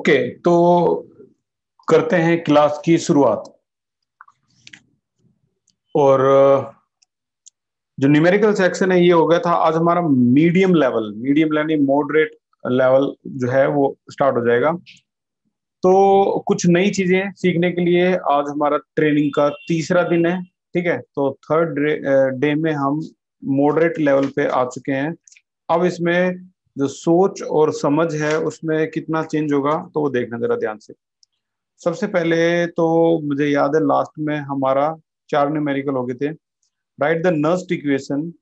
Okay, तो करते हैं क्लास की शुरुआत। और जो न्यूमेरिकल सेक्शन है ये हो गया था आज हमारा मीडियम लेवल यानी मॉडरेट लेवल जो है वो स्टार्ट हो जाएगा। तो कुछ नई चीजें सीखने के लिए आज हमारा ट्रेनिंग का तीसरा दिन है। ठीक है, तो थर्ड डे में हम मॉडरेट लेवल पे आ चुके हैं। अब इसमें जो सोच और समझ है उसमें कितना चेंज होगा तो वो देखना जरा ध्यान से। सबसे पहले तो मुझे याद है लास्ट में हमारा 4 न्यूमेरिकल हो गए थे। Right the Nernst equation.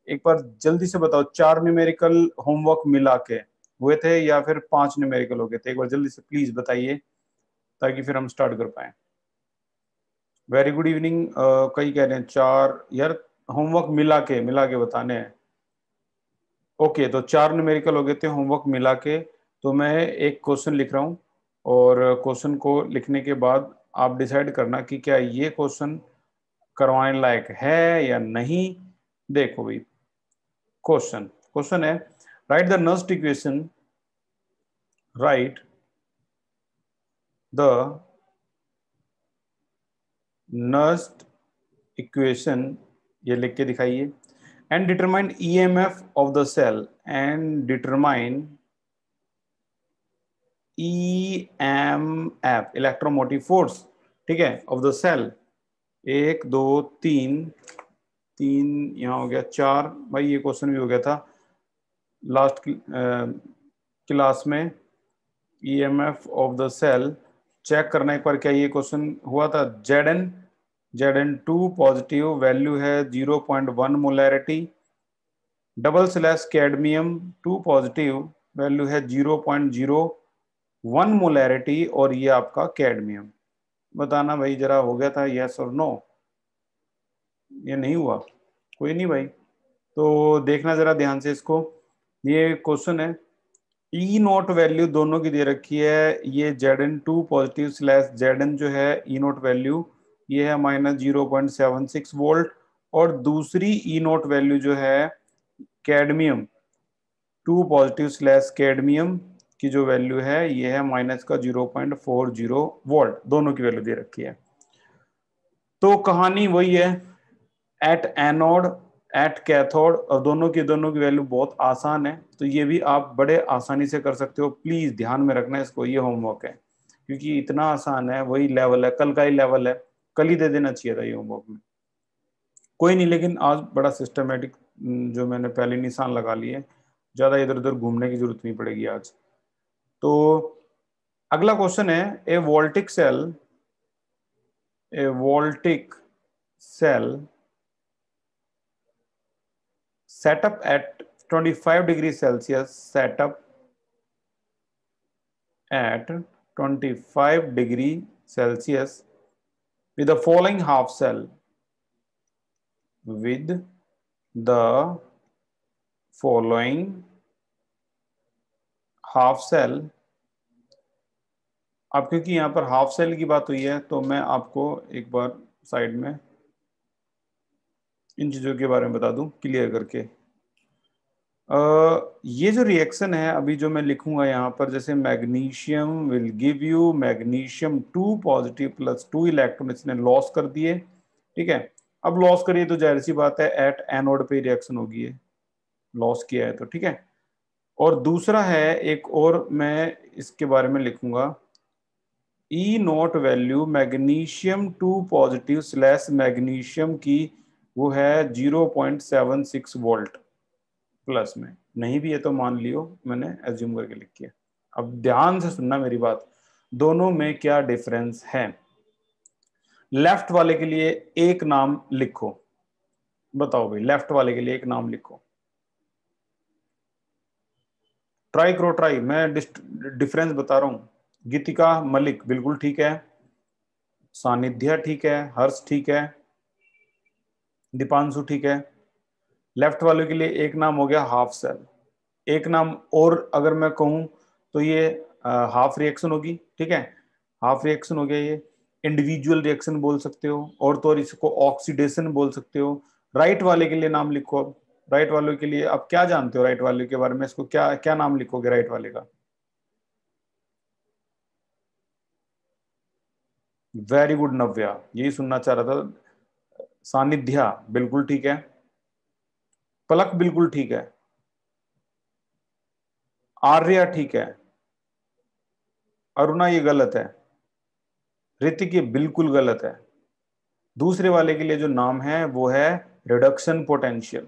एक बार जल्दी से बताओ, 4 न्यूमेरिकल होमवर्क मिला के हुए थे या फिर 5 न्यूमेरिकल हो गए थे? एक बार जल्दी से प्लीज बताइए ताकि फिर हम स्टार्ट कर पाए। Very good evening. कई कह रहे हैं 4 यार, होमवर्क मिला के बताने हैं। ओके, तो 4 न्यूमेरिकल हो गए थे होमवर्क मिला के। तो मैं एक क्वेश्चन लिख रहा हूँ और क्वेश्चन को लिखने के बाद आप डिसाइड करना कि क्या ये क्वेश्चन करवाने लायक है या नहीं। देखो भाई, क्वेश्चन क्वेश्चन है, write the Nernst equation, write the Nernst equation, ये लिख के दिखाइए। And determine EMF of the cell and determine EMF electromotive force, ठीक है, ऑफ द सेल। 1 2 3, 3 यहाँ हो गया, 4 भाई ये क्वेश्चन भी हो गया था लास्ट क्लास में। EMF of the cell check करना एक बार, क्या ये क्वेश्चन हुआ था? Zn2 पॉजिटिव वैल्यू है 0.1 molarity, double slash cadmium 2 positive value है 0.01 मोलैरिटी और ये आपका कैडमियम। बताना भाई जरा, हो गया था यस और नो? ये नहीं हुआ, कोई नहीं भाई। तो देखना जरा ध्यान से इसको, ये क्वेश्चन है। ई नोट वैल्यू दोनों की दे रखी है। ये Zn2 पॉजिटिव स्लैश Zn जो है ई नोट वैल्यू ये है -0.76 वोल्ट, और दूसरी ई नोट वैल्यू जो है कैडमियम 2 पॉजिटिव स्लैश कैडमियम की जो वैल्यू है ये है -0.40 वोल्ट। दोनों की वैल्यू दे रखी है। तो कहानी वही है, एट एनोड एट कैथोड, और दोनों की वैल्यू बहुत आसान है। तो ये भी आप बड़े आसानी से कर सकते हो। प्लीज ध्यान में रखना इसको, ये होमवर्क है क्योंकि इतना आसान है, वही लेवल है, कल का ही लेवल है। कल ही दे देना चाहिए था ये होमवर्क में, कोई नहीं। लेकिन आज बड़ा सिस्टमेटिक जो मैंने पहले निशान लगा लिए, ज्यादा इधर उधर घूमने की जरूरत नहीं पड़ेगी आज। तो अगला क्वेश्चन है, a voltaic cell set up at 25 degrees Celsius, set up at 25 degree Celsius with the following half cell, with the following half cell। अब क्योंकि यहाँ पर हाफ सेल की बात हुई है तो मैं आपको एक बार साइड में इन चीजों के बारे में बता दूं क्लियर करके। ये जो रिएक्शन है अभी जो मैं लिखूंगा यहाँ पर, जैसे magnesium will give you magnesium 2 positive plus 2 electron, इसने लॉस कर दिए। ठीक है, अब लॉस करिए तो जाहिर सी बात है एट एनोड पे रिएक्शन होगी, लॉस किया है तो। ठीक है, और दूसरा है एक और मैं इसके बारे में लिखूंगा, E naught value magnesium 2 positive slash magnesium की वो है 0.76 वोल्ट प्लस में। नहीं भी है तो मान लियो, मैंने एज्यूम करके लिख किया। अब ध्यान से सुनना मेरी बात, दोनों में क्या डिफरेंस है। लेफ्ट वाले के लिए एक नाम लिखो, बताओ भाई, लेफ्ट वाले के लिए एक नाम लिखो, ट्राई करो ट्राई। मैं डिफरेंस बता रहा हूं। गीतिका मलिक बिल्कुल ठीक है, सानिध्या ठीक है, हर्ष ठीक है, दीपांशु ठीक है। लेफ्ट वाले के लिए एक नाम हो गया हाफ सेल। एक नाम और अगर मैं कहूं तो ये हाफ रिएक्शन होगी। ठीक है, हाफ रिएक्शन हो गया, ये इंडिविजुअल रिएक्शन बोल सकते हो, और तो और इसको ऑक्सीडेशन बोल सकते हो। राइट वाले के लिए नाम लिखो। अब राइट वाले के लिए आप क्या जानते हो राइट वाले के बारे में, इसको क्या क्या नाम लिखोगे राइट वाले का? वेरी गुड नव्या, यही सुनना चाह रहा था। सानिध्या बिल्कुल ठीक है। पलक बिल्कुल ठीक है। आर्या ठीक है। अरुणा ये गलत है। ऋतिक ये बिल्कुल गलत है। दूसरे वाले के लिए जो नाम है वो है रिडक्शन पोटेंशियल,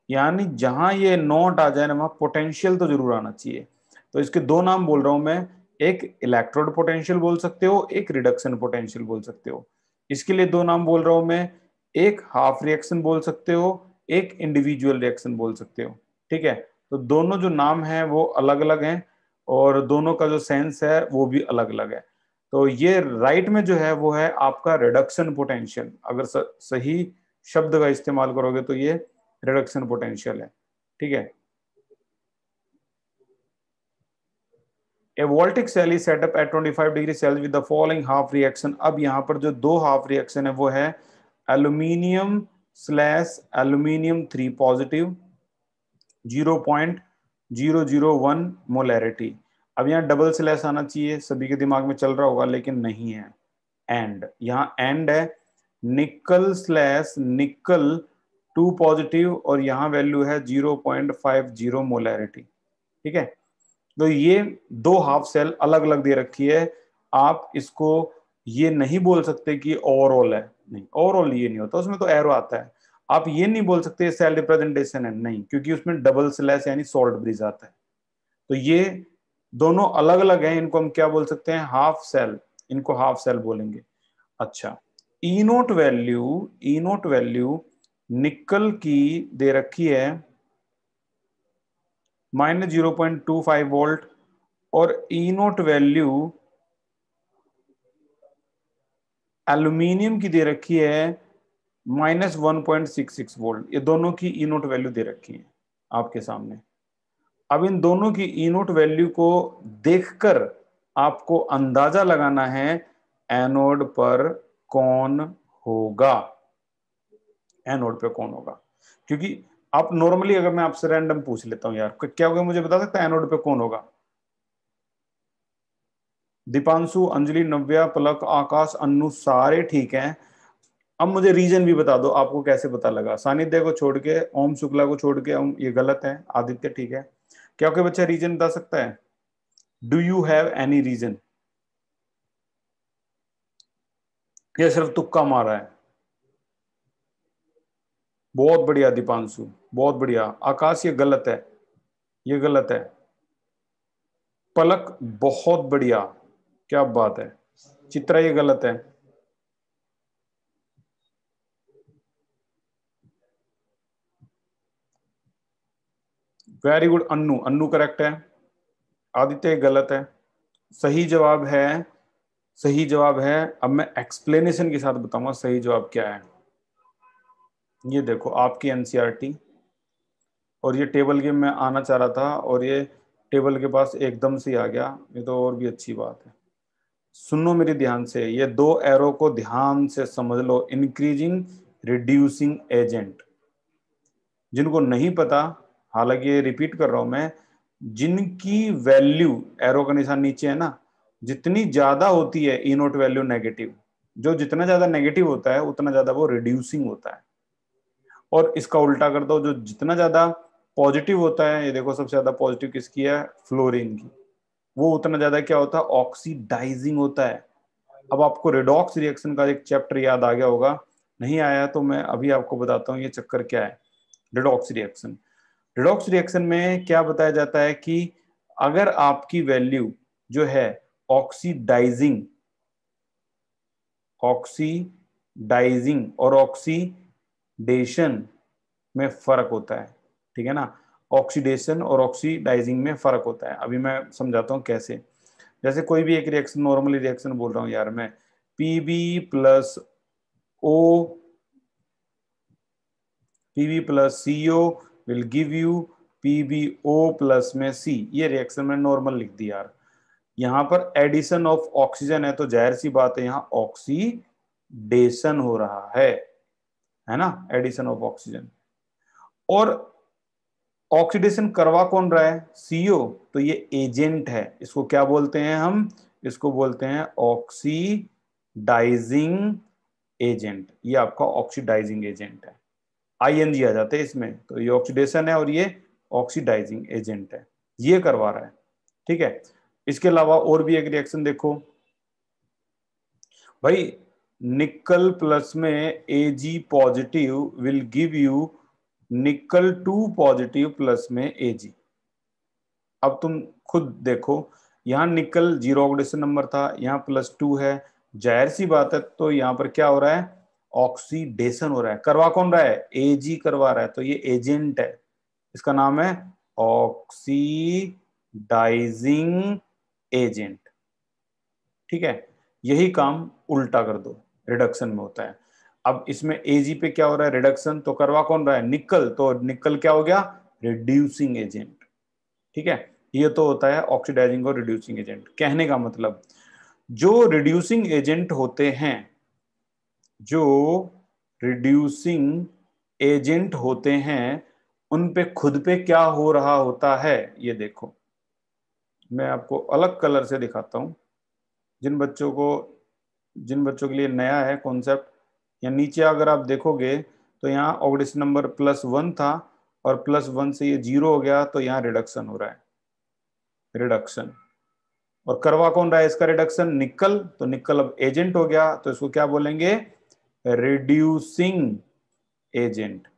यानी जहां ये नोट आ जाए ना वहां पोटेंशियल तो जरूर आना चाहिए। तो इसके दो नाम बोल रहा हूं मैं, एक इलेक्ट्रोड पोटेंशियल बोल सकते हो, एक रिडक्शन पोटेंशियल बोल सकते हो। इसके लिए दो नाम बोल रहा हूं मैं, एक हाफ रिएक्शन बोल सकते हो, एक इंडिविजुअल रिएक्शन बोल सकते हो। ठीक है, तो दोनों जो नाम है वो अलग अलग हैं और दोनों का जो सेंस है वो भी अलग अलग है। तो ये राइट में जो है वो है आपका रिडक्शन पोटेंशियल, अगर सही शब्द का इस्तेमाल करोगे तो ये रिडक्शन पोटेंशियल है। ठीक है। A voltaic cell is set up at 25 degree Celsius with the following half reaction. अब यहाँ पर जो दो हाफ रिएक्शन है वो है aluminium slash aluminium 3 positive 0.001 molarity. अब यहाँ डबल स्लैश आना चाहिए, सभी के दिमाग में चल रहा होगा लेकिन नहीं है। एंड यहाँ एंड है, निकल स्लैश निकल 2 पॉजिटिव और यहाँ वैल्यू है 0.50 मोलैरिटी। ठीक है, तो ये दो हाफ सेल अलग अलग दे रखी है। आप इसको ये नहीं बोल सकते कि ओवरऑल है, नहीं ओवरऑल ये नहीं होता, उसमें तो एरो आता है। आप ये नहीं बोल सकते सेल रिप्रेजेंटेशन है, नहीं, क्योंकि उसमें डबल स्लैश यानी सॉल्ट ब्रिज आता है। तो ये दोनों अलग अलग हैं, इनको हम क्या बोल सकते हैं, हाफ सेल, इनको हाफ सेल बोलेंगे। अच्छा, ई नोट वैल्यू निकल की दे रखी है -0.25 वोल्ट और ई नोट वैल्यू एल्यूमिनियम की दे रखी है -1.66 वोल्ट। ये दोनों की ई नोट वैल्यू दे रखी है आपके सामने। अब इन दोनों की ई नोट वैल्यू को देखकर आपको अंदाजा लगाना है एनोड पर कौन होगा, एनोड पे कौन होगा। क्योंकि आप नॉर्मली अगर मैं आपसे रैंडम पूछ लेता हूं यार क्या होगा, मुझे बता सकता है एनोड पे कौन होगा? दीपांशु, अंजलि, नव्या, पलक, आकाश, अन्नू सारे ठीक हैं। अब मुझे रीजन भी बता दो, आपको कैसे पता लगा? सानिध्य को छोड़ के, ओम शुक्ला को छोड़ के, ओम ये गलत है, आदित्य ठीक है। क्या कोई बच्चा रीजन बता सकता है? Do you have any reason या सिर्फ तुक्का मारा है? बहुत बढ़िया दीपांशु, बहुत बढ़िया। आकाश ये गलत है, ये गलत है। पलक बहुत बढ़िया, क्या बात है। चित्रा ये गलत है। Very good Annu, Annu correct है। आदित्य गलत है। सही जवाब है, सही जवाब है, अब मैं एक्सप्लेनेशन के साथ बताऊंगा सही जवाब क्या है। ये देखो आपकी एनसीईआरटी, और ये टेबल गेम में आना चाह रहा था और ये टेबल के पास एकदम से आ गया, ये तो और भी अच्छी बात है। सुनो मेरी ध्यान से, ये दो एरो को ध्यान से समझ लो, इंक्रीजिंग रिड्यूसिंग एजेंट। जिनको नहीं पता, हालांकि ये रिपीट कर रहा हूं मैं, जिनकी वैल्यू एरो का निशान नीचे है ना, जितनी ज्यादा होती है ई नोट वैल्यू नेगेटिव, जो जितना ज्यादा नेगेटिव होता है उतना ज्यादा वो रिड्यूसिंग होता है। और इसका उल्टा कर दो, जो जितना ज्यादा पॉजिटिव होता है, ये देखो सबसे ज्यादा पॉजिटिव किसकी है, फ्लोरीन की, वो उतना ज्यादा क्या होता है, ऑक्सीडाइजिंग होता है। अब आपको रेडॉक्स रिएक्शन का एक चैप्टर याद आ गया होगा, नहीं आया तो मैं अभी आपको बताता हूँ ये चक्कर क्या है। रेडॉक्स रिएक्शन, रेडॉक्स रिएक्शन में क्या बताया जाता है कि अगर आपकी वैल्यू जो है ऑक्सीडाइजिंग, ऑक्सीडाइजिंग और ऑक्सीडेशन में फर्क होता है, ठीक है ना, ऑक्सीडेशन और ऑक्सीडाइजिंग में फर्क होता है। अभी मैं समझाता हूं कैसे। जैसे कोई भी एक रिएक्शन, नॉर्मली रिएक्शन बोल रहा हूं यार मैं, PB plus O, PB plus CO will give you PBO plus में सी, ये रिएक्शन में नॉर्मल लिख दी यार। यहां पर एडिशन ऑफ ऑक्सीजन है तो जाहिर सी बात है यहां ऑक्सीडेशन हो रहा है ना, एडिशन ऑफ ऑक्सीजन। और ऑक्सीडेशन करवा कौन रहा है, सीओ, तो ये एजेंट है, इसको क्या बोलते हैं हम, इसको बोलते हैं ऑक्सीडेंट। डाइजिंग एजेंट, ये आपका ऑक्सीडाइजिंग एजेंट है, आईएनजी आ जाते हैं इसमें, तो ये ऑक्सीडेशन है और ये ऑक्सीडाइजिंग एजेंट है, ये करवा रहा है। ठीक है, इसके अलावा और भी एक रिएक्शन देखो भाई, निकल प्लस में एजी पॉजिटिव विल गिव यू निकल 2 पॉजिटिव प्लस में एजी। अब तुम खुद देखो, यहां निकल 0 ऑक्सीडेशन नंबर था, यहाँ +2 है, जाहिर सी बात है तो यहां पर क्या हो रहा है, ऑक्सीडेशन हो रहा है। करवा कौन रहा है, एजी करवा रहा है, तो ये एजेंट है, इसका नाम है ऑक्सीडाइजिंग एजेंट। ठीक है, यही काम उल्टा कर दो, रिडक्शन में होता है। अब इसमें एजी पे क्या हो रहा है, रिडक्शन, तो करवा कौन रहा है, निकल, तो निकल क्या हो गया, रिड्यूसिंग एजेंट। ठीक है, ये तो होता है ऑक्सीडाइजिंग और रिड्यूसिंग एजेंट। कहने का मतलब, जो रिड्यूसिंग एजेंट होते हैं, जो रिड्यूसिंग एजेंट होते हैं, उन पे खुद पे क्या हो रहा होता है, ये देखो मैं आपको अलग कलर से दिखाता हूं। जिन बच्चों को जिन बच्चों के लिए नया है कॉन्सेप्ट, या नीचे अगर आप देखोगे तो यहाँ ऑक्सीडेशन नंबर +1 था और +1 से ये 0 हो गया, तो यहाँ रिडक्शन हो रहा है, रिडक्शन। और करवा कौन रहा है इसका रिडक्शन, निकल, तो निकल अब एजेंट हो गया, तो इसको क्या बोलेंगे, रिड्यूसिंग एजेंट,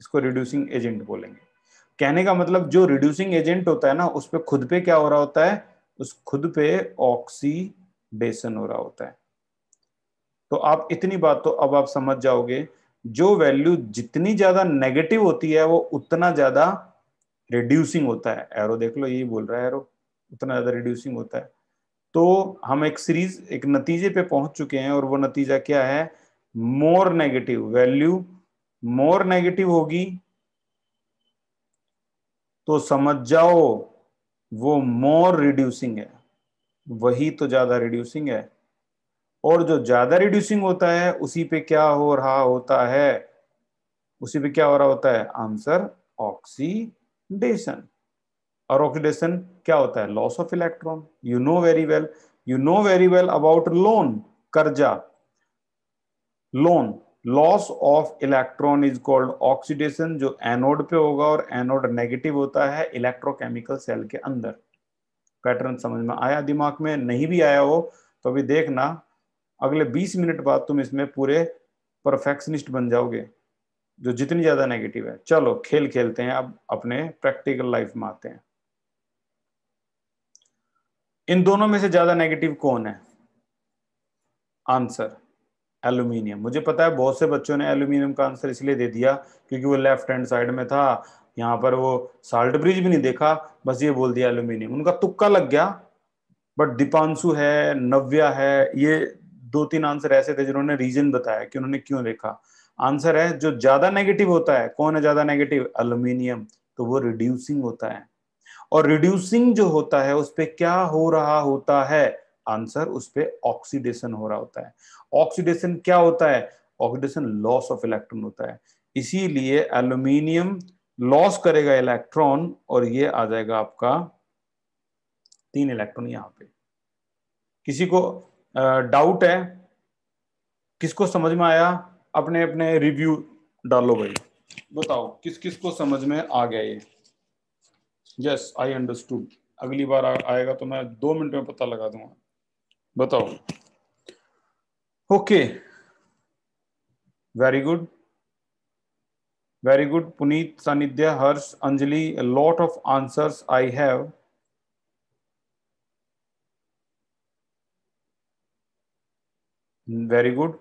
इसको रिड्यूसिंग एजेंट बोलेंगे। कहने का मतलब, जो रिड्यूसिंग एजेंट होता है ना, उस पे खुद पे क्या हो रहा होता है, उस खुद पे ऑक्सीडेशन हो रहा होता है। तो आप इतनी बात तो अब आप समझ जाओगे, जो वैल्यू जितनी ज्यादा नेगेटिव होती है वो उतना ज्यादा रिड्यूसिंग होता है। एरो देख लो, यही बोल रहा है एरो, उतना ज्यादा रिड्यूसिंग होता है। तो हम एक सीरीज, एक नतीजे पे पहुंच चुके हैं, और वो नतीजा क्या है, more negative value, more negative होगी तो समझ जाओ वो मोर रिड्यूसिंग है, वही तो ज्यादा रिड्यूसिंग है। और जो ज्यादा रिड्यूसिंग होता है उसी पे क्या हो रहा होता है, उसी पे क्या हो रहा होता है, आंसर ऑक्सीडेशन। और ऑक्सीडेशन क्या होता है, loss of electron. You know very well, you know very well about loan, कर्जा, loan, loss of electron is called oxidation, जो एनोड पे होगा, और एनोड नेगेटिव होता है इलेक्ट्रोकेमिकल सेल के अंदर। पैटर्न समझ में आया, दिमाग में नहीं भी आया हो तो अभी देखना, अगले 20 मिनट बाद तुम इसमें पूरे परफेक्शनिस्ट बन जाओगे, जो जितनी ज्यादा नेगेटिव है। चलो खेल खेलते हैं, अब अपने प्रैक्टिकल लाइफ में आते हैं। इन दोनों में से ज्यादा नेगेटिव कौन है, आंसर एल्यूमिनियम। मुझे पता है बहुत से बच्चों ने एल्यूमिनियम का आंसर इसलिए दे दिया क्योंकि वो लेफ्ट हैंड साइड में था, यहाँ पर वो साल्ट ब्रिज भी नहीं देखा, बस ये बोल दिया एल्यूमिनियम, उनका तुक्का लग गया। बट दीपांशु है, नव्या है, ये 2-3 आंसर ऐसे थे जिन्होंने रीजन बताया कि उन्होंने क्यों देखा। आंसर है, जो ज्यादा नेगेटिव होता है, कौन है ज्यादा नेगेटिव, एल्यूमिनियम, तो वो रिड्यूसिंग होता है। और रिड्यूसिंग जो होता है उस पे क्या हो रहा होता है, आंसर उस पे ऑक्सीडेशन हो रहा होता है। ऑक्सीडेशन क्या होता है, ऑक्सीडेशन लॉस ऑफ इलेक्ट्रॉन होता है। इसीलिए एल्यूमिनियम लॉस करेगा इलेक्ट्रॉन, और ये आ जाएगा आपका 3 इलेक्ट्रॉन यहां पे। किसी को डाउट है, किसको समझ में आया, अपने अपने रिव्यू डालो भाई, बताओ किस किस को समझ में आ गया ये। यस आई अंडरस्टूड, अगली बार आएगा तो मैं 2 मिनट में पता लगा दूंगा। बताओ, okay, very good, very good, Puneet, Sanidhya, Harsh, Anjali, lot of answers I have. Very good,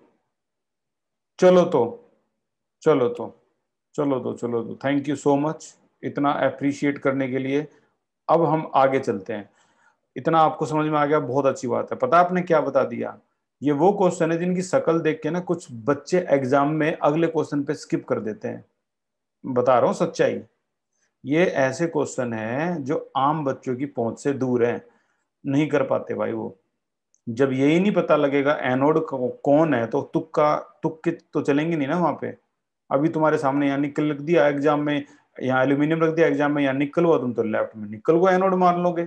चलो तो चलो तो चलो तो थैंक यू सो मच, इतना अप्रिशिएट करने के लिए। अब हम आगे चलते हैं। इतना आपको समझ में आ गया, बहुत अच्छी बात है। पता आपने क्या बता दिया, ये वो क्वेश्चन है जिनकी शक्ल देख के ना कुछ बच्चे एग्जाम में अगले क्वेश्चन पे स्किप कर देते हैं। बता रहा हूँ सच्चाई, ये ऐसे क्वेश्चन है जो आम बच्चों की पहुंच से दूर है, नहीं कर पाते भाई वो। जब यही नहीं पता लगेगा एनोड कौन है, तो तुक्के तो चलेंगे नहीं ना वहां पे। अभी तुम्हारे सामने यहाँ निकल रख दिया एग्जाम में, यहाँ एल्यूमिनियम रख दिया एग्जाम में, यहाँ निकल हुआ, तुम तो लेफ्ट में निकल को एनोड मान लोगे,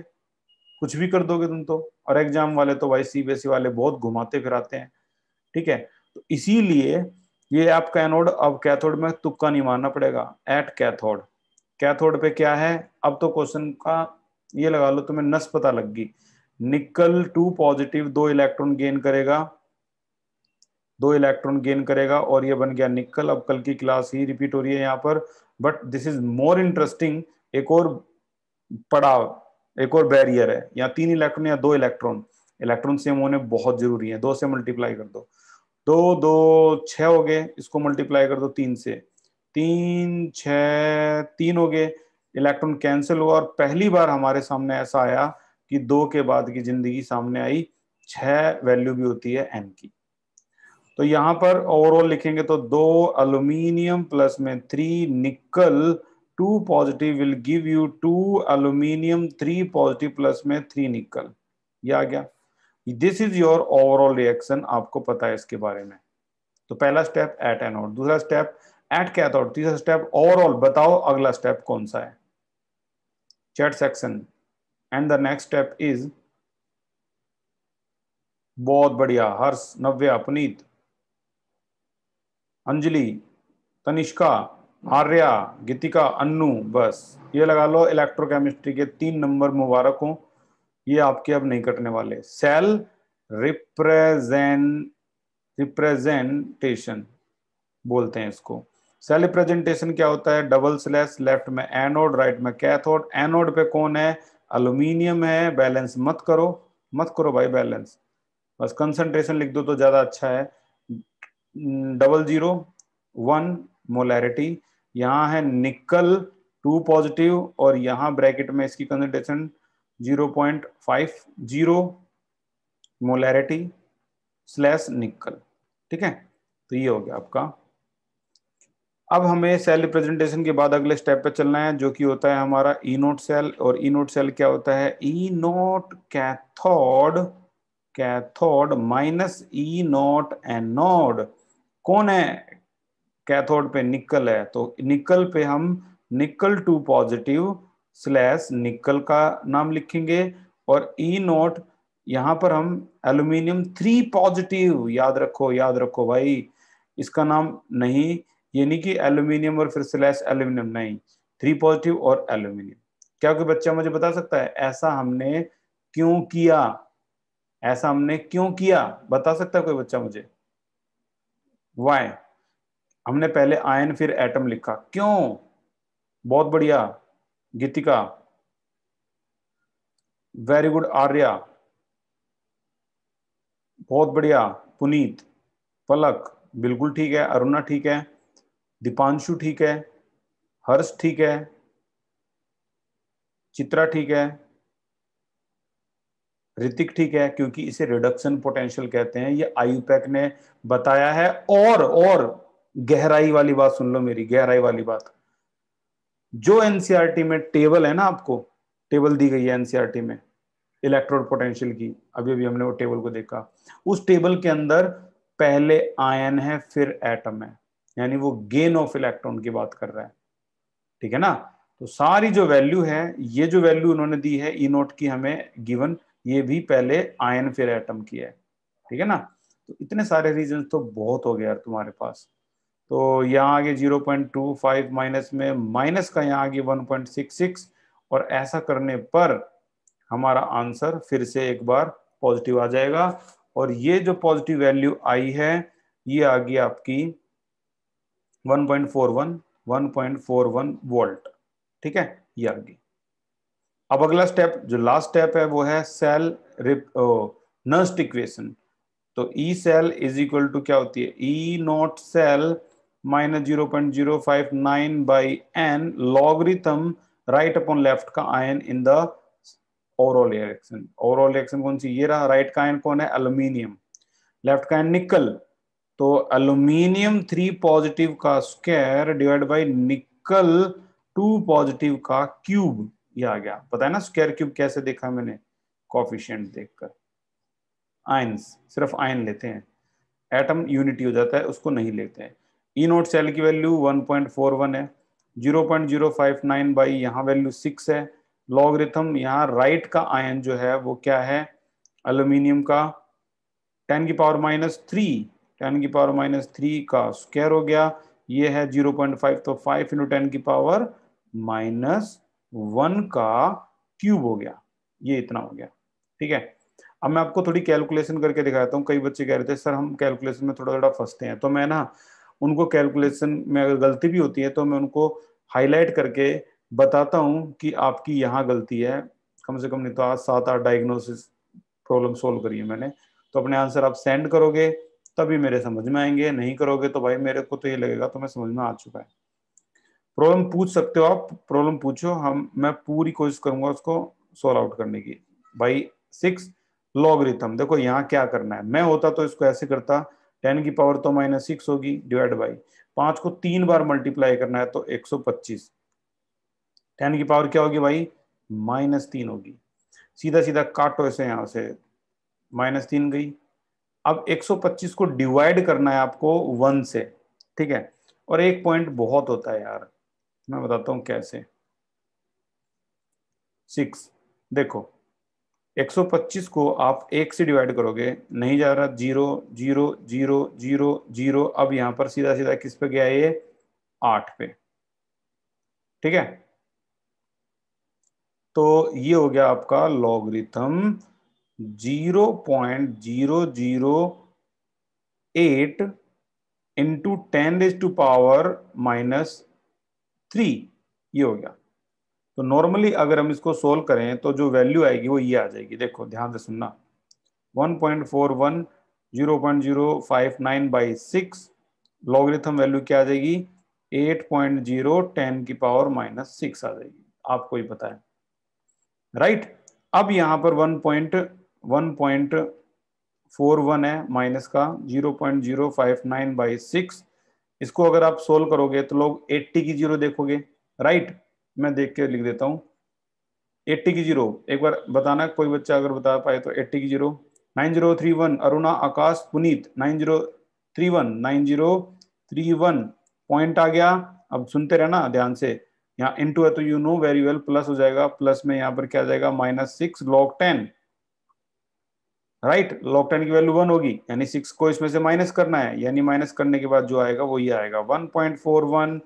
कुछ भी कर दोगे तुम तो। और एग्जाम वाले तो भाई सीबीएसई वाले बहुत घुमाते फिराते हैं, ठीक है। तो इसीलिए ये आपका एनोड, अब कैथोड में तुक्का नहीं मारना पड़ेगा, एट कैथोड। कैथोड पे क्या है, अब तो क्वेश्चन का ये लगा लो, तुम्हें नस पता लग गई। निकल 2 पॉजिटिव 2 इलेक्ट्रॉन गेन करेगा, 2 इलेक्ट्रॉन गेन करेगा और ये बन गया निकल। अब कल की क्लास ही रिपीट हो रही है यहाँ पर, but this is more interesting. एक और पड़ाव, एक और बैरियर है, या 3 इलेक्ट्रॉन या 2 इलेक्ट्रॉन, इलेक्ट्रॉन सेम होने बहुत जरूरी है। 2 से मल्टीप्लाई कर दो, 2 2 6 हो गए, इसको मल्टीप्लाई कर दो 3 से, 3 6 3 हो गए, इलेक्ट्रॉन कैंसिल हुआ और पहली बार हमारे सामने ऐसा आया कि 2 के बाद की जिंदगी सामने आई, 6 वैल्यू भी होती है एन की। तो यहां पर ओवरऑल लिखेंगे तो 2 अल्यूमिनियम प्लस में 3 निकल 2 positive will give you 2 aluminium 3 positive plus में 3 निकल। ये आ गया। This is your overall reaction, आपको पता है इसके बारे में। तो पहला स्टेप एट एनोड, दूसरा स्टेप एट कैथोड, तीसरा स्टेप ओवरऑल। बताओ अगला स्टेप कौन सा है, chat section. And the next step is, बहुत बढ़िया, हर्ष, नव्या, पुनीत, अंजलि, तनिष्का, आर्या, गीतिका, अन्नू, बस ये लगा लो इलेक्ट्रोकेमिस्ट्री के 3 नंबर मुबारक हो। ये आपके अब नहीं कटने वाले। सेल रिप्रेजेंटेशन बोलते हैं इसको। सेल रिप्रेजेंटेशन क्या होता है, डबल स्लैश, लेफ्ट में एनोड राइट में कैथोड। एनोड पे कौन है, एल्यूमिनियम है। बैलेंस मत करो, मत करो भाई बैलेंस, बस कंसंट्रेशन लिख दो तो ज्यादा अच्छा है। 001 मोलैरिटी। यहाँ है निकल 2 पॉजिटिव और यहाँ ब्रैकेट में इसकी कंसंट्रेशन 0.50 मोलैरिटी स्लैश निकल। ठीक है, तो ये हो गया आपका। अब हमें सेल रिप्रेजेंटेशन के बाद अगले स्टेप पे चलना है, जो कि होता है हमारा ई नोट सेल। और ई नोट सेल क्या होता है, ई नोट कैथोड, कैथोड माइनस ई नोट एनोड। कौन है कैथोड पे, निकल है, तो निकल पे हम निकल 2 पॉजिटिव स्लैश निकल का नाम लिखेंगे। और ई नोट यहां पर हम एल्यूमिनियम 3 पॉजिटिव, याद रखो, याद रखो भाई, इसका नाम नहीं, ये नहीं कि एल्यूमिनियम और फिर स्लैश एल्यूमिनियम, नहीं, 3 पॉजिटिव और एल्यूमिनियम। क्या कोई बच्चा मुझे बता सकता है ऐसा हमने क्यों किया, ऐसा हमने क्यों किया, बता सकता है कोई बच्चा मुझे, वाई हमने पहले आयन फिर एटम लिखा, क्यों? बहुत बढ़िया गीतिका, वेरी गुड आर्या, बहुत बढ़िया पुनीत, पलक बिल्कुल ठीक है, अरुणा ठीक है, दीपांशु ठीक है, हर्ष ठीक है, चित्रा ठीक है, ऋतिक ठीक है, क्योंकि इसे रिडक्शन पोटेंशियल कहते हैं, ये आयुपैक ने बताया है। और गहराई वाली बात सुन लो मेरी, गहराई वाली बात, जो एनसीईआरटी में टेबल है ना, आपको टेबल दी गई है एनसीईआरटी में इलेक्ट्रोड पोटेंशियल की, अभी अभी हमने वो टेबल को देखा, उस टेबल के अंदर पहले आयन है फिर एटम है, यानी वो गेन ऑफ इलेक्ट्रॉन की बात कर रहा है। ठीक है ना, तो सारी जो वैल्यू है, ये जो वैल्यू उन्होंने दी है ई नोट की हमें गिवन, ये भी पहले आयन फिर एटम की है। ठीक है ना, तो इतने सारे रीजन तो बहुत हो गया यार तुम्हारे पास। तो यहाँ आगे 0.25 माइनस में माइनस का यहाँ आगे 1.66, और ऐसा करने पर हमारा आंसर फिर से एक बार पॉजिटिव आ जाएगा। और ये जो पॉजिटिव वैल्यू आई है, ये आ गई आपकी 1.41 वोल्ट। ठीक है, ये आ गई। अब अगला स्टेप, जो लास्ट स्टेप है, वो है सेल नर्स्ट इक्वेशन। तो E cell is equal to क्या होती है, E naught cell minus 0.059 by n logarithm right upon left का ion in the overall reaction. Overall reaction कौन सी, ये रहा, राइट का आयन कौन है, एल्यूमिनियम, लेफ्ट का आयन निकल। तो एल्यूमिनियम 3 पॉजिटिव का स्क्वायर डिवाइड बाई निकल 2 पॉजिटिव का क्यूब, ये आ गया। पता है ना स्क्वायर क्यूब कैसे देखा मैंने, कोफिशिएंट देखकर। आयंस, सिर्फ आयन लेते हैं, एटम यूनिटी हो जाता है, उसको नहीं लेते हैं। ई नोट सेल की वैल्यू 1.41 है, 0.059 बाई यहाँ वैल्यू 6 है, लॉगरिथम यहाँ राइट का आयन जो है वो क्या है, एल्यूमिनियम का 10 की पावर -3 10⁻³ का स्क्वायर हो गया, ये है 0.5, तो 5 × 10⁻⁻1 का क्यूब हो गया, ये इतना हो गया। ठीक है, अब मैं आपको थोड़ी कैलकुलेशन करके दिखाता हूँ। कई बच्चे कह रहे थे सर हम कैलकुलेशन में थोड़ा थोड़ा फंसते हैं, तो मैं ना उनको कैलकुलेशन में अगर गलती भी होती है तो मैं उनको हाईलाइट करके बताता हूँ कि आपकी यहाँ गलती है। कम से कम नहीं तो आज 7-8 डायग्नोसिस प्रॉब्लम सोल्व करी है मैंने, तो अपने आंसर आप सेंड करोगे तभी मेरे समझ में आएंगे, नहीं करोगे तो भाई मेरे को तो ये लगेगा तो मैं समझ में आ चुका है। प्रॉब्लम पूछ सकते हो आप, प्रॉब्लम पूछो, मैं पूरी कोशिश करूंगा उसको सॉल्व आउट करने की। भाई 6 लॉगरिथम, देखो यहाँ क्या करना है, मैं होता तो इसको ऐसे करता, 10 की पावर तो -6 होगी, डिवाइड बाई 5 को 3 बार मल्टीप्लाई करना है तो 125, 10 की पावर क्या होगी भाई -3 होगी, सीधा सीधा काटो इसे, यहां से -3 गई। अब 125 को डिवाइड करना है आपको 1 से, ठीक है, और एक पॉइंट बहुत होता है यार, मैं बताता हूं कैसे। 6 देखो, 125 को आप 1 से डिवाइड करोगे, नहीं जा रहा, 0 0 0 0 0, अब यहां पर सीधा सीधा किस पे गया ये 8 पे, ठीक है। तो ये हो गया आपका लॉगरिथम 0.008 इंटू 10⁻⁻3, ये हो गया। तो नॉर्मली अगर हम इसको सोल्व करें तो जो वैल्यू आएगी वो ये आ जाएगी, देखो ध्यान से सुनना, 1.41 0.059/6, लॉगरिथम वैल्यू क्या आ जाएगी 8.0 10⁻⁻6 आ जाएगी, आपको ही पता है, राइट। अब यहां पर 1.41 है माइनस का 0.059/6, इसको अगर आप सोल्व करोगे तो लोग 80 की जीरो देखोगे, राइट। मैं देख के लिख देता हूं 80 की जीरो, एक बार बताना कोई बच्चा अगर बता पाए तो 80 की जीरो, 9031 अरुणा आकाश पुनीत, 9031 पॉइंट आ गया। अब सुनते रहना ध्यान से, यहाँ इनटू है तो you know very well, plus हो जाएगा, प्लस में यहाँ पर क्या आ जाएगा -6 log 10, राइट। log 10 की वैल्यू 1 होगी, यानी 6 को इसमें से माइनस करना है, यानी माइनस करने के बाद जो आएगा वो ये आएगा 1.41,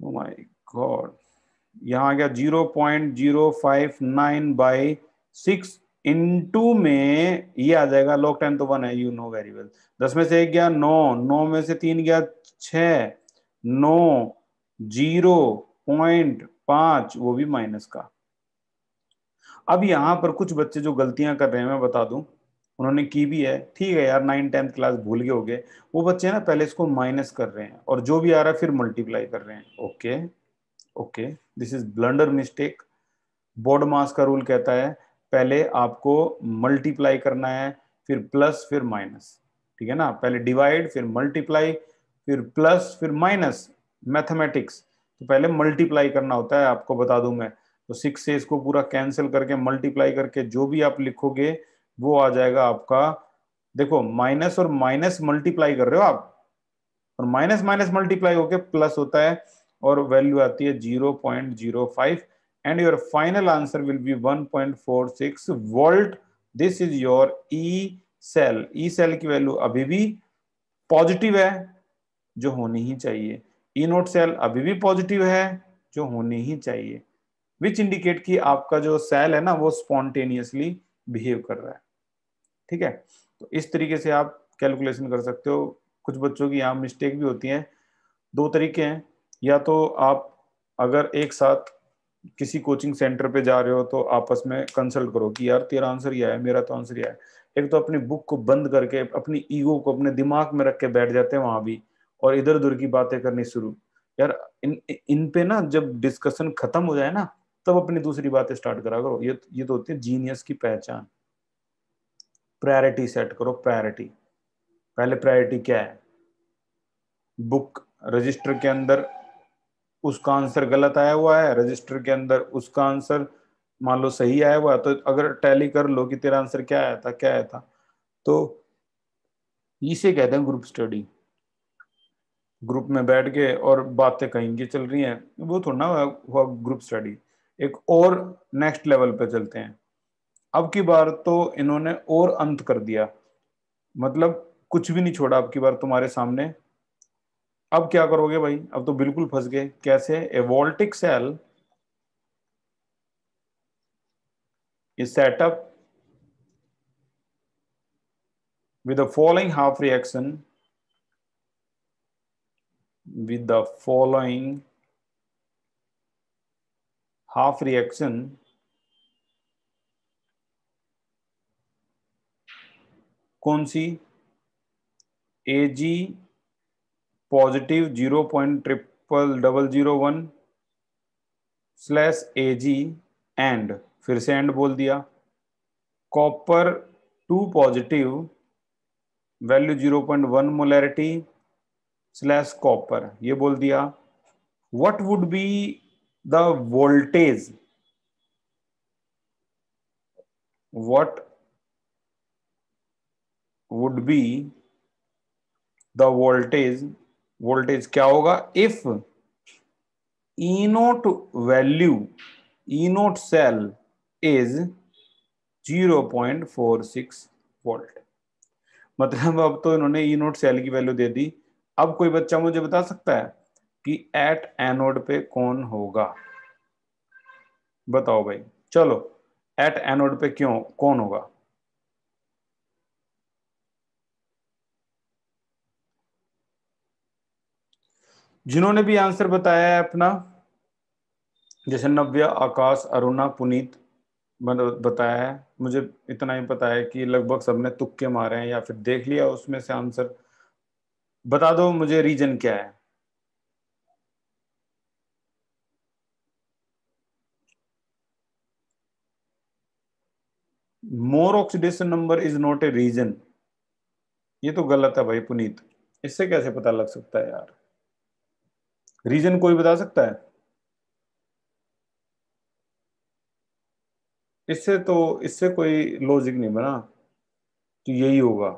ओ माय गॉड, यहाँ आ गया 0.059/6 इंटू में ये आ जाएगा, log 10 तो 1 है, यू नो वेरी वेल, 10 में से 1 गया 9, 9 में से 3 गया 6, 9 0.5 वो भी माइनस का। अब यहाँ पर कुछ बच्चे जो गलतियां कर रहे हैं मैं बता दूं, उन्होंने की भी है, ठीक है यार 9th-10th क्लास भूल गए होंगे, वो बच्चे ना पहले इसको माइनस कर रहे हैं और जो भी आ रहा है फिर मल्टीप्लाई कर रहे हैं। Okay okay, this is blunder mistake. Board mass का रूल कहता है पहले आपको मल्टीप्लाई करना है, फिर प्लस, फिर माइनस, ठीक है ना, पहले डिवाइड फिर मल्टीप्लाई फिर प्लस फिर माइनस, मैथमेटिक्स तो पहले मल्टीप्लाई करना होता है, आपको बता दूं मैं। तो 6 से इसको पूरा कैंसिल करके मल्टीप्लाई करके जो भी आप लिखोगे वो आ जाएगा आपका, देखो माइनस और माइनस मल्टीप्लाई कर रहे हो आप, और माइनस माइनस मल्टीप्लाई होके प्लस होता है और वैल्यू आती है 0.05 and your final answer will be 1.46 volt. This is your E cell. E cell की वैल्यू अभी भी पॉजिटिव है जो होनी ही चाहिए, ई नोट सेल अभी भी पॉजिटिव है जो होनी ही चाहिए, विच इंडिकेट कि आपका जो सेल है ना वो स्पॉन्टेनियसली बिहेव कर रहा है, ठीक है। तो इस तरीके से आप कैलकुलेशन कर सकते हो। कुछ बच्चों की यहाँ मिस्टेक भी होती है, दो तरीके हैं, या तो आप अगर एक साथ किसी कोचिंग सेंटर पे जा रहे हो तो आपस में कंसल्ट करो कि यार तेरा आंसर ये है, मेरा तो आंसर ये है। एक तो अपनी बुक को बंद करके अपनी ईगो को अपने दिमाग में रख के बैठ जाते हैं वहां भी, और इधर उधर की बातें करनी शुरू, यार इन पे ना जब डिस्कशन खत्म हो जाए ना तब अपनी दूसरी बातें स्टार्ट करा करो, ये तो होती है जीनियस की पहचान। प्रायोरिटी सेट करो, प्रायोरिटी, पहले प्रायोरिटी क्या है, बुक रजिस्टर के अंदर उसका आंसर गलत आया हुआ है, रजिस्टर के अंदर उसका आंसर मान लो सही आया हुआ है, तो अगर टैली कर लो कि तेरा आंसर क्या आया था क्या आया था, तो इसे कहते हैं ग्रुप स्टडी। ग्रुप में बैठ के और बातें कहीं की चल रही हैं, वो थोड़ा ना हुआ ग्रुप स्टडी। एक और नेक्स्ट लेवल पे चलते हैं, अब की बार तो इन्होंने और अंत कर दिया, मतलब कुछ भी नहीं छोड़ा अब की बार तुम्हारे सामने। अब क्या करोगे भाई, अब तो बिल्कुल फंस गए। कैसे? A voltaic cell is set up with the following half reaction, with the following half reaction कौन सी? Ag positive 0.0001 slash Ag and, फिर से एंड बोल दिया, copper 2 positive value 0.1 molarity slash copper, ये बोल दिया। What would be the voltage, what would be the voltage, voltage क्या होगा if E naught value, E naught cell is 0.46 volt. मतलब अब तो इन्होंने ई नोट सेल की वैल्यू दे दी। अब कोई बच्चा मुझे बता सकता है कि एट एनोड पे कौन होगा? बताओ भाई, चलो एट एनोड पे क्यों कौन होगा? जिन्होंने भी आंसर बताया है अपना, जैसे नव्या, आकाश, अरुणा, पुनीत बताया है, मुझे इतना ही पता है कि लगभग सबने तुक्के मारे हैं या फिर देख लिया उसमें से आंसर। बता दो मुझे रीजन क्या है। More oxidation number is not a reason, ये तो गलत है भाई पुनीत। इससे कैसे पता लग सकता है यार? रीजन कोई बता सकता है? इससे कोई लॉजिक नहीं बना कि यही होगा।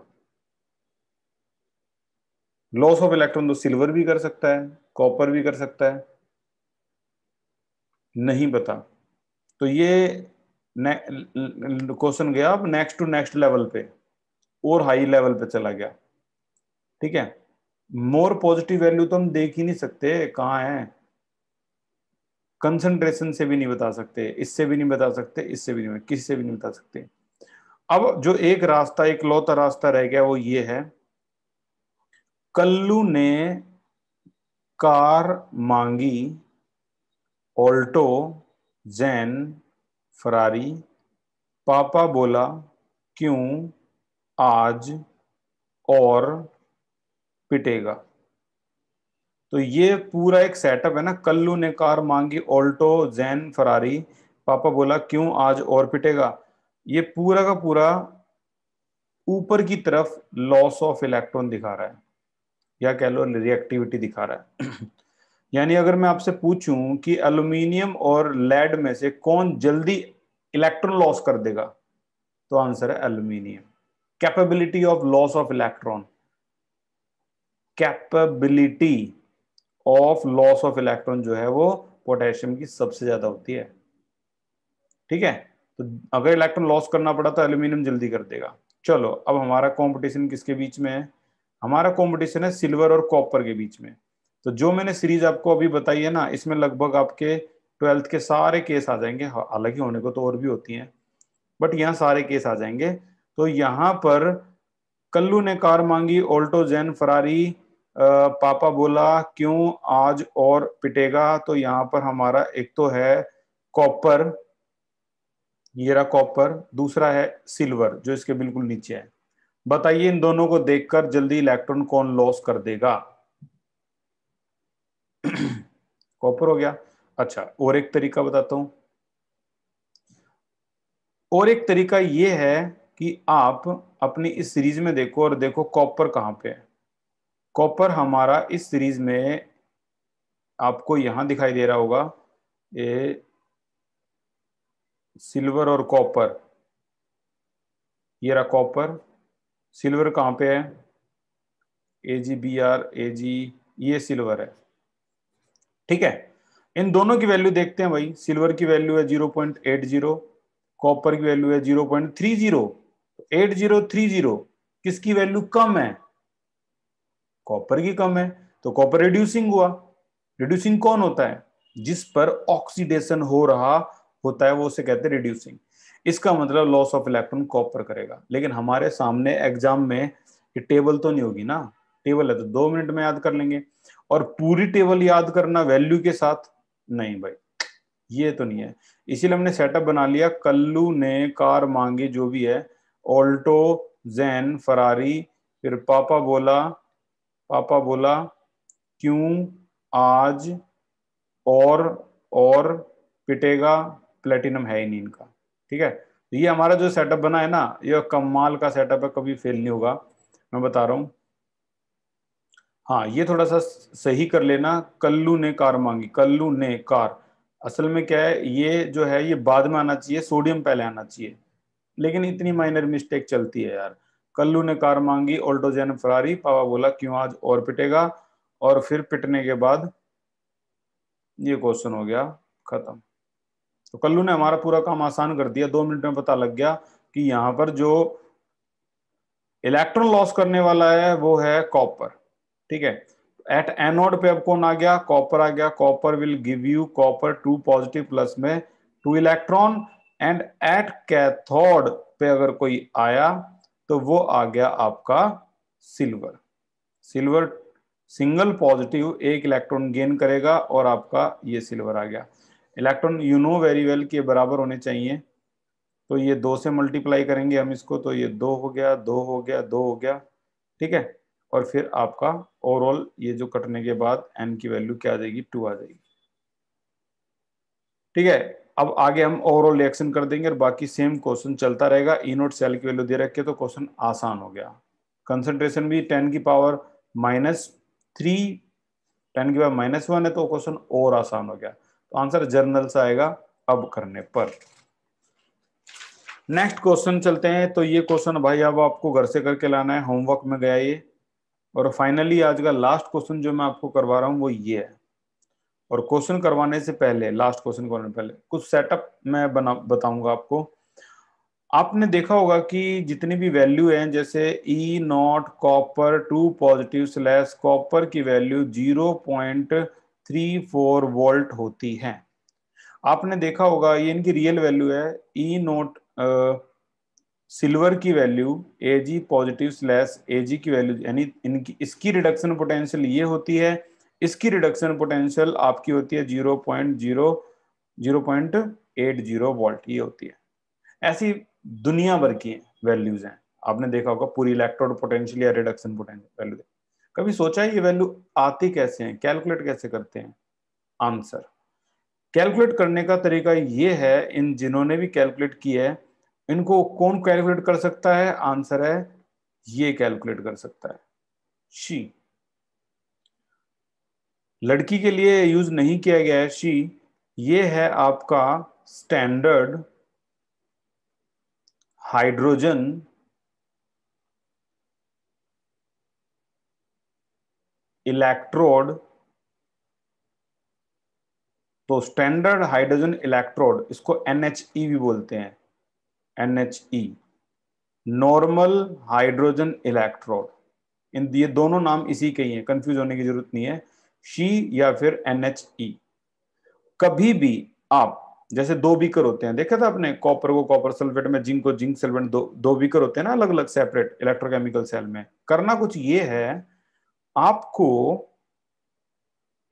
लॉस ऑफ इलेक्ट्रॉन तो सिल्वर भी कर सकता है, कॉपर भी कर सकता है, नहीं बता। तो ये क्वेश्चन गया अब नेक्स्ट टू नेक्स्ट लेवल पे, और हाई लेवल पे चला गया। ठीक है, मोर पॉजिटिव वैल्यू तो हम देख ही नहीं सकते कहाँ है, कंसंट्रेशन से भी नहीं बता सकते, इससे भी नहीं बता सकते, इससे भी नहीं, किसी से भी नहीं बता सकते। अब जो एक रास्ता, एक लौता रास्ता रह गया वो ये है, कल्लू ने कार मांगी, ऑल्टो, जैन, फरारी, पापा बोला क्यों आज और पिटेगा। तो ये पूरा एक सेटअप है ना, कल्लू ने कार मांगी, ऑल्टो, जैन, फरारी, पापा बोला क्यों आज और पिटेगा। ये पूरा का पूरा ऊपर की तरफ लॉस ऑफ इलेक्ट्रॉन दिखा रहा है, या कह लो रिएक्टिविटी दिखा रहा है। यानी अगर मैं आपसे पूछूं कि एल्यूमिनियम और लेड में से कौन जल्दी इलेक्ट्रॉन लॉस कर देगा, तो आंसर है aluminium. Capability of loss of electron, capability of loss of electron जो है वो पोटेशियम की सबसे ज्यादा होती है। ठीक है, तो अगर इलेक्ट्रॉन लॉस करना पड़ा तो एल्यूमिनियम जल्दी कर देगा। चलो अब हमारा कंपटीशन किसके बीच में है? हमारा कंपटीशन है सिल्वर और कॉपर के बीच में। तो जो मैंने सीरीज आपको अभी बताई है ना, इसमें लगभग आपके 12th के सारे केस आ जाएंगे, हालांकि होने को तो और भी होती हैं, बट यहाँ सारे केस आ जाएंगे। तो यहाँ पर कल्लू ने कार मांगी, ऑल्टो, जैन, फरारी, पापा बोला क्यों आज और पिटेगा, तो यहाँ पर हमारा एक तो है कॉपर, ये रहा कॉपर, दूसरा है सिल्वर जो इसके बिल्कुल नीचे है। बताइए इन दोनों को देखकर जल्दी इलेक्ट्रॉन कौन लॉस कर देगा? कॉपर हो गया। अच्छा, और एक तरीका बताता हूं, और एक तरीका ये है कि आप अपनी इस सीरीज में देखो और देखो कॉपर कहां पे है। कॉपर हमारा इस सीरीज में आपको यहां दिखाई दे रहा होगा, ये सिल्वर और कॉपर, ये रहा कॉपर। सिल्वर कहां पे है? AgBr, Ag, ये सिल्वर है। ठीक है, इन दोनों की वैल्यू देखते हैं भाई। सिल्वर की वैल्यू है 0.80, कॉपर की वैल्यू है 0.30, 8030, किसकी वैल्यू कम है? कॉपर की कम है, तो कॉपर रिड्यूसिंग हुआ। रिड्यूसिंग कौन होता है? जिस पर ऑक्सीडेशन हो रहा होता है वो उसे कहते हैं रिड्यूसिंग। इसका मतलब लॉस ऑफ इलेक्ट्रॉन कॉपर करेगा। लेकिन हमारे सामने एग्जाम में ये टेबल तो नहीं होगी ना, टेबल है तो 2 मिनट में याद कर लेंगे, और पूरी टेबल याद करना वैल्यू के साथ, नहीं भाई, ये तो नहीं है। इसीलिए हमने सेटअप बना लिया। कल्लू ने कार मांगी, जो भी है, ऑल्टो, जैन, फरारी, फिर पापा बोला क्यों आज और और पिटेगा, प्लेटिनम है ही नहीं इनका। ठीक है, तो ये हमारा जो सेटअप बना है ना, ये कमाल का सेटअप है, कभी फेल नहीं होगा, मैं बता रहा हूं। हाँ, ये थोड़ा सा सही कर लेना। कल्लू ने कार मांगी, कल्लू ने कार, असल में क्या है, ये जो है ये बाद में आना चाहिए, सोडियम पहले आना चाहिए, लेकिन इतनी माइनर मिस्टेक चलती है यार। कल्लू ने कार मांगी, ऑल्टो जैन फरारी, पापा बोला क्यों आज और पिटेगा, और फिर पिटने के बाद ये क्वेश्चन हो गया खत्म। तो कल्लू ने हमारा पूरा काम आसान कर दिया, 2 मिनट में पता लग गया कि यहाँ पर जो इलेक्ट्रॉन लॉस करने वाला है वो है कॉपर। ठीक है, एट एनोड पे अब कौन आ गया? कॉपर आ गया। Copper will give you copper 2 positive plus में 2 इलेक्ट्रॉन, एंड एट कैथोड पे अगर कोई आया तो वो आ गया आपका silver. Silver single positive 1 electron gain करेगा और आपका ये सिल्वर आ गया। Electron you know very well के बराबर होने चाहिए, तो ये 2 से मल्टीप्लाई करेंगे हम इसको, तो ये 2 हो गया, 2 हो गया, 2 हो गया। ठीक है, और फिर आपका ओवरऑल ये जो कटने के बाद एन की वैल्यू क्या आ जाएगी? 2 आ जाएगी। ठीक है, अब आगे हम ओवरऑल रिएक्शन कर देंगे और बाकी सेम क्वेश्चन चलता रहेगा। ई नोट सेल की वैल्यू दे रखे तो क्वेश्चन आसान हो गया। कंसंट्रेशन भी 10 की पावर -3, 10 की पावर -1 है, तो क्वेश्चन और आसान हो गया। तो आंसर जर्नल से आएगा अब करने पर। नेक्स्ट क्वेश्चन चलते हैं। तो ये क्वेश्चन भाई अब आपको घर से करके लाना है, होमवर्क में गया ये। और फाइनली आज का लास्ट क्वेश्चन जो मैं आपको करवा रहा हूं वो ये है। और क्वेश्चन करवाने से पहले, लास्ट क्वेश्चन करवाने से पहले कुछ सेटअप मैं बताऊंगा आपको। आपने देखा होगा कि जितनी भी वैल्यू है, जैसे E naught copper 2 positive slash copper की वैल्यू 0.34 वोल्ट होती है। आपने देखा होगा ये इनकी रियल वैल्यू है। ई नोट सिल्वर की वैल्यू एजी पॉजिटिव स्लैश एजी की वैल्यू, यानी इनकी इसकी रिडक्शन पोटेंशियल ये होती है, इसकी रिडक्शन पोटेंशियल आपकी होती है 0.80 वोल्ट ये होती है। ऐसी दुनिया भर की वैल्यूज हैं। आपने देखा होगा पूरी इलेक्ट्रोड पोटेंशियल या रिडक्शन पोटेंशियल वैल्यू। कभी सोचा है ये वैल्यू आती कैसे हैं, कैलकुलेट कैसे करते हैं? आंसर कैलकुलेट करने का तरीका ये है, इन जिन्होंने भी कैलकुलेट किया है इनको कौन कैलकुलेट कर सकता है? आंसर है ये कैलकुलेट कर सकता है, शी। लड़की के लिए यूज नहीं किया गया है शी, ये है आपका स्टैंडर्ड हाइड्रोजन इलेक्ट्रोड। तो स्टैंडर्ड हाइड्रोजन इलेक्ट्रोड, इसको NHE भी बोलते हैं, NHE, नॉर्मल हाइड्रोजन इलेक्ट्रोड। इन ये दोनों नाम इसी के ही हैं, कंफ्यूज होने की जरूरत नहीं है, शी या फिर NHE। कभी भी आप, जैसे 2 बीकर होते हैं, देखा था आपने, कॉपर को कॉपर सल्फेट में, जिंक को जिंक सल्फेट, दो बीकर होते हैं ना, अलग अलग सेपरेट इलेक्ट्रोकेमिकल सेल में। करना कुछ ये है, आपको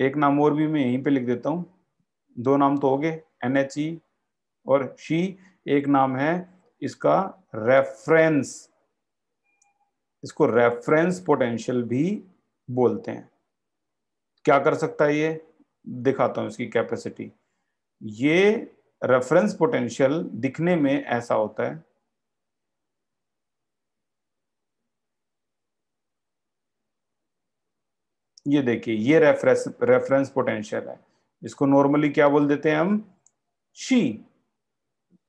एक नाम और भी मैं यहीं पे लिख देता हूं, 2 नाम तो हो गए, NHE और शी। एक नाम है इसका रेफरेंस, इसको रेफरेंस पोटेंशियल भी बोलते हैं। क्या कर सकता है ये? दिखाता हूं इसकी कैपेसिटी। ये रेफरेंस पोटेंशियल दिखने में ऐसा होता है, ये देखिए, ये रेफरेंस पोटेंशियल है। इसको नॉर्मली क्या बोल देते हैं हम? She,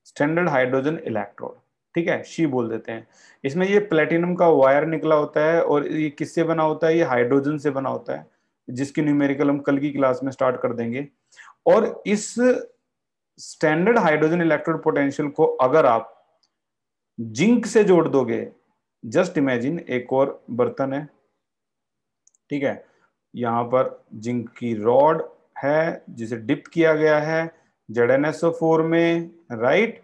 standard hydrogen electrode. ठीक है, शी बोल देते हैं। इसमें ये प्लेटिनम का वायर निकला होता है, और ये किससे बना होता है? ये हाइड्रोजन से बना होता है, जिसकी न्यूमेरिकल हम कल की क्लास में स्टार्ट कर देंगे। और इस स्टैंडर्ड हाइड्रोजन इलेक्ट्रोड पोटेंशियल को अगर आप जिंक से जोड़ दोगे, जस्ट इमेजिन एक और बर्तन है, ठीक है, यहाँ पर जिंक की रॉड है जिसे डिप किया गया है ZnSO4 में, राइट,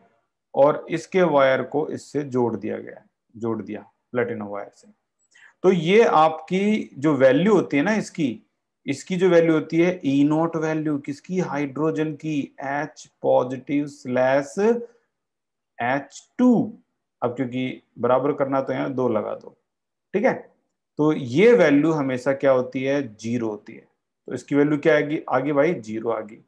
और इसके वायर को इससे जोड़ दिया गया है, जोड़ दिया प्लेटिनम वायर से। तो ये आपकी जो वैल्यू होती है ना, इसकी इसकी जो वैल्यू होती है ई नोट वैल्यू किसकी, हाइड्रोजन की, H पॉजिटिव स्लैश H2। अब क्योंकि बराबर करना तो यहाँ 2 लगा दो, ठीक है। तो ये वैल्यू हमेशा क्या होती है, 0 होती है। तो इसकी वैल्यू क्या आएगी, आगे भाई 0 आगे।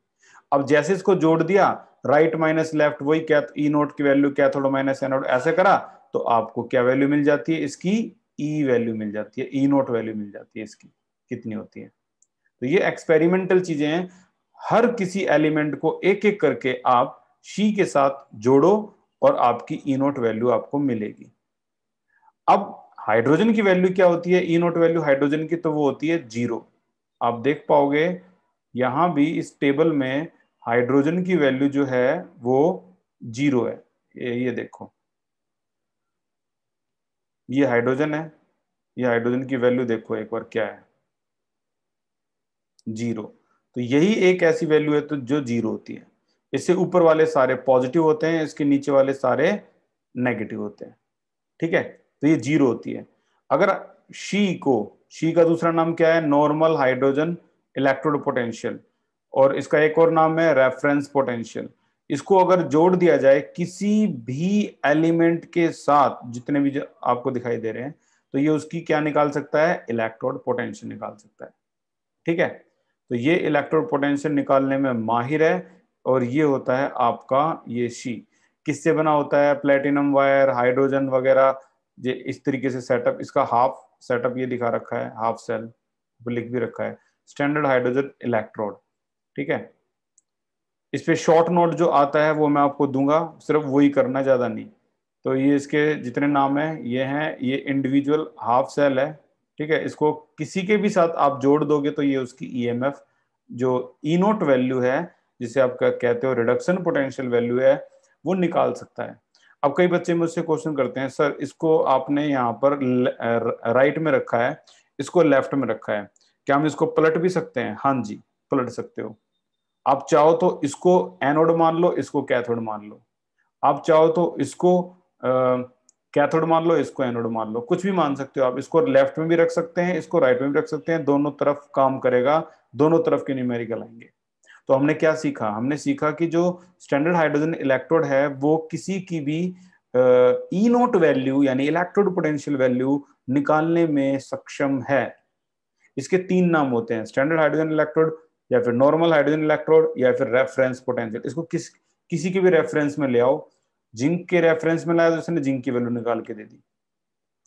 अब जैसे इसको जोड़ दिया, राइट माइनस लेफ्ट, वही क्या, ई नोट की वैल्यू कैथोड माइनस एनोड ऐसे करा, तो आपको क्या वैल्यू मिल जाती है इसकी, ई वैल्यू मिल जाती है, ई नोट वैल्यू मिल जाती है इसकी, कितनी होती है। तो ये एक्सपेरिमेंटल चीजें हैं, हर किसी एलिमेंट को एक एक करके आप शी के साथ जोड़ो और आपकी ई नोट वैल्यू आपको मिलेगी। अब हाइड्रोजन की वैल्यू क्या होती है, ई नोट वैल्यू हाइड्रोजन की, तो वो होती है 0। आप देख पाओगे यहां भी इस टेबल में हाइड्रोजन की वैल्यू जो है वो 0 है। ये देखो, ये हाइड्रोजन है, ये हाइड्रोजन की वैल्यू देखो एक बार क्या है, 0। तो यही एक ऐसी वैल्यू है तो जो 0 होती है। इससे ऊपर वाले सारे पॉजिटिव होते हैं, इसके नीचे वाले सारे नेगेटिव होते हैं, ठीक है। तो ये 0 होती है। अगर शी का दूसरा नाम क्या है, नॉर्मल हाइड्रोजन इलेक्ट्रोड पोटेंशियल, और इसका एक और नाम है रेफरेंस पोटेंशियल। इसको अगर जोड़ दिया जाए किसी भी एलिमेंट के साथ, जितने भी जो आपको दिखाई दे रहे हैं, तो ये उसकी क्या निकाल सकता है, इलेक्ट्रोड पोटेंशियल निकाल सकता है, ठीक है। तो ये इलेक्ट्रोड पोटेंशियल निकालने में माहिर है। और ये होता है आपका ये शी, किससे बना होता है, प्लेटिनम वायर, हाइड्रोजन वगैरह। ये इस तरीके से सेटअप, इसका हाफ सेटअप ये दिखा रखा है, हाफ सेल लिख भी रखा है, स्टैंडर्ड हाइड्रोजन इलेक्ट्रोड, ठीक है। इस पे शॉर्ट नोट जो आता है वो मैं आपको दूंगा, सिर्फ वही करना, ज्यादा नहीं। तो ये इसके जितने नाम है ये हैं, ये इंडिविजुअल हाफ सेल है, ठीक है। इसको किसी के भी साथ आप जोड़ दोगे तो ये उसकी ईएमएफ जो ई नोट वैल्यू है, जिसे आप कहते हो रिडक्शन पोटेंशियल वैल्यू है, वो निकाल सकता है। अब कई बच्चे मुझसे क्वेश्चन करते हैं, सर इसको आपने यहाँ पर राइट में रखा है, इसको लेफ्ट में रखा है, क्या हम इसको पलट भी सकते हैं? हाँ जी, पलट सकते हो। आप चाहो तो इसको एनोड मान लो, इसको कैथोड मान लो। आप चाहो तो इसको कैथोड मान लो, इसको एनोड मान लो, कुछ भी मान सकते हो आप। इसको लेफ्ट में भी रख सकते हैं, इसको राइट में भी रख सकते हैं, दोनों तरफ काम करेगा, दोनों तरफ के न्यूमेरिकल आएंगे। तो हमने क्या सीखा, हमने सीखा कि जो स्टैंडर्ड हाइड्रोजन इलेक्ट्रोड है वो किसी की भी ई नोट वैल्यू यानी इलेक्ट्रोड पोटेंशियल वैल्यू निकालने में सक्षम है। इसके 3 नाम होते हैं, स्टैंडर्ड हाइड्रोजन इलेक्ट्रोड, या फिर नॉर्मल हाइड्रोजन इलेक्ट्रोड, या फिर रेफरेंस पोटेंशियल। इसको किसी के भी रेफरेंस में ले आओ। जिंक के रेफरेंस में लाया तो इसने जिंक की वैल्यू निकाल के दे दी,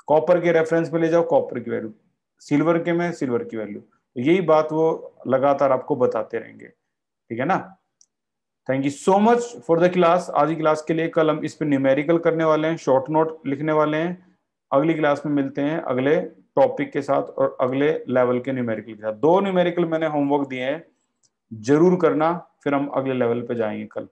कॉपर के रेफरेंस में ले जाओ कॉपर की वैल्यू, सिल्वर के में सिल्वर की वैल्यू। तो यही बात वो लगातार आपको बताते रहेंगे, ठीक है ना। Thank you so much for the class. आज की क्लास के लिए कल हम इस पे न्यूमेरिकल करने वाले हैं, शॉर्ट नोट लिखने वाले हैं। अगली क्लास में मिलते हैं अगले टॉपिक के साथ और अगले लेवल के न्यूमेरिकल के साथ। 2 न्यूमेरिकल मैंने होमवर्क दिए हैं, जरूर करना, फिर हम अगले लेवल पे जाएंगे कल।